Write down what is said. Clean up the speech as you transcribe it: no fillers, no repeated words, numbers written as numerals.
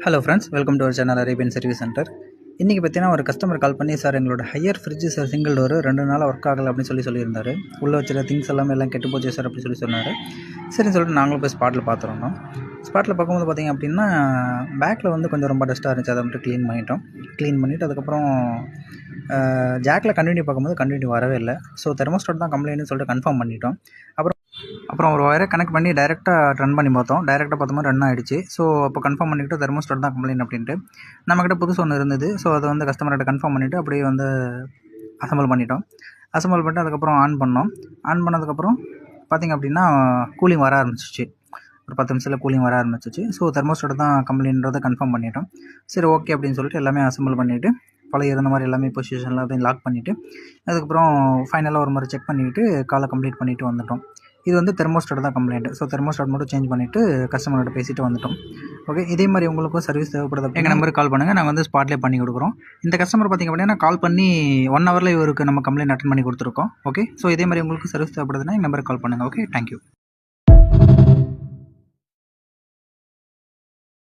Hello friends, welcome to our channel Arabian service centre. இன்றைக்கி பார்த்தீங்கன்னா ஒரு கஸ்டமர் கால் பண்ணி, சார் எங்களோட Haier fridge sir single door 2 நாளாக ஒர்க் ஆகலை அப்படின்னு சொல்லியிருந்தார். உள்ளே வச்சுருக்க திங்ஸ் எல்லாம் கெட்டு போச்சு சார் அப்படின்னு சொன்னார். சரின்னு சொல்லிட்டு நாங்களும் போய் ஸ்பாட்டில் பார்த்துருந்தோம். ஸ்பாட்டில் பார்க்கும்போது பார்த்திங்க அப்படின்னா பேக்கில் வந்து கொஞ்சம் ரொம்ப டஸ்ட்டாக இருந்துச்சு. அதை மட்டும் க்ளீன் பண்ணிவிட்டு அதுக்கப்புறம் ஜாக்கில் கண்டினியூ பார்க்கும்போது கண்டினியூ வரவே இல்லை. ஸோ தெர்மோஸ்டாட் தான் கம்ப்ளைண்ட்னு சொல்லிட்டு கன்ஃபார்ம் பண்ணிட்டோம். அப்புறம் ஒரு ஒயரை கனெக்ட் பண்ணி டைரெக்டாக ரன் பண்ணி பார்த்தோம். டைரெக்டாக பார்த்தோம்னா ரன் ஆகிடுச்சு. ஸோ அப்போ கன்ஃபார்ம் பண்ணிக்கிட்டு தெர்மோஸ்டாட் தான் கம்ப்ளைண்ட் அப்படின்ட்டு நம்மக்கிட்ட புதுசு ஒன்று இருந்தது. ஸோ அதை வந்து கஸ்டமர்கிட்ட கன்ஃபார்ம் பண்ணிவிட்டு அப்படியே வந்து அசம்பிள் பண்ணிட்டோம். அசம்பிள் பண்ணிட்டு அதுக்கப்புறம் ஆன் பண்ணோம். ஆன் பண்ணதுக்கப்புறம் பார்த்திங்க அப்படின்னா கூலிங் வர ஆரம்பிச்சிச்சு. ஒரு 10 நிமிஷத்தில் கூலிங் வர ஆரம்பிச்சிச்சு. ஸோ தெர்மோஸ்டாட் தான் கம்ப்ளைண்ட்ன்றதை கன்ஃபார்ம் பண்ணிட்டோம். சரி, ஓகே அப்படின்னு சொல்லிட்டு எல்லாமே அசம்பிள் பண்ணிவிட்டு பழைய இருந்த மாதிரி எல்லாமே பொசிஷன் எல்லாத்தையும் லாக் பண்ணிவிட்டு அதுக்கப்புறம் ஃபைனலாக ஒரு முறை செக் பண்ணிவிட்டு காலை கம்ப்ளீட் பண்ணிவிட்டு வந்துட்டோம். இது வந்து தெர்மோஸ்டாட் தான் கம்ப்ளைண்ட். ஸோ தெர்மோஸ்டாட் மட்டும் சேஞ்ச் பண்ணிவிட்டு கஸ்டமர்கிட்ட பேசிட்டு வந்துட்டோம். ஓகே, இதே மாதிரி உங்களுக்கும் சர்வீஸ் தேவைப்படுது, எங்கள் நம்பருக்கு கால் பண்ணுங்கள். நாங்கள் வந்து ஸ்பாட்லேயே பண்ணி கொடுக்குறோம். இந்த கஸ்டமர் பார்த்திங்க அப்படின்னா கால் பண்ணி 1 ஹவரில் இவருக்கு நம்ம கம்ப்ளைண்ட் அட்டன் பண்ணி கொடுத்துருக்கோம். ஓகே, ஸோ இதே மாதிரி உங்களுக்கு சர்வீஸ் தேவைப்படுதுன்னா எங்கள் நம்பருக்கு கால் பண்ணுங்கள். Okay, thank you.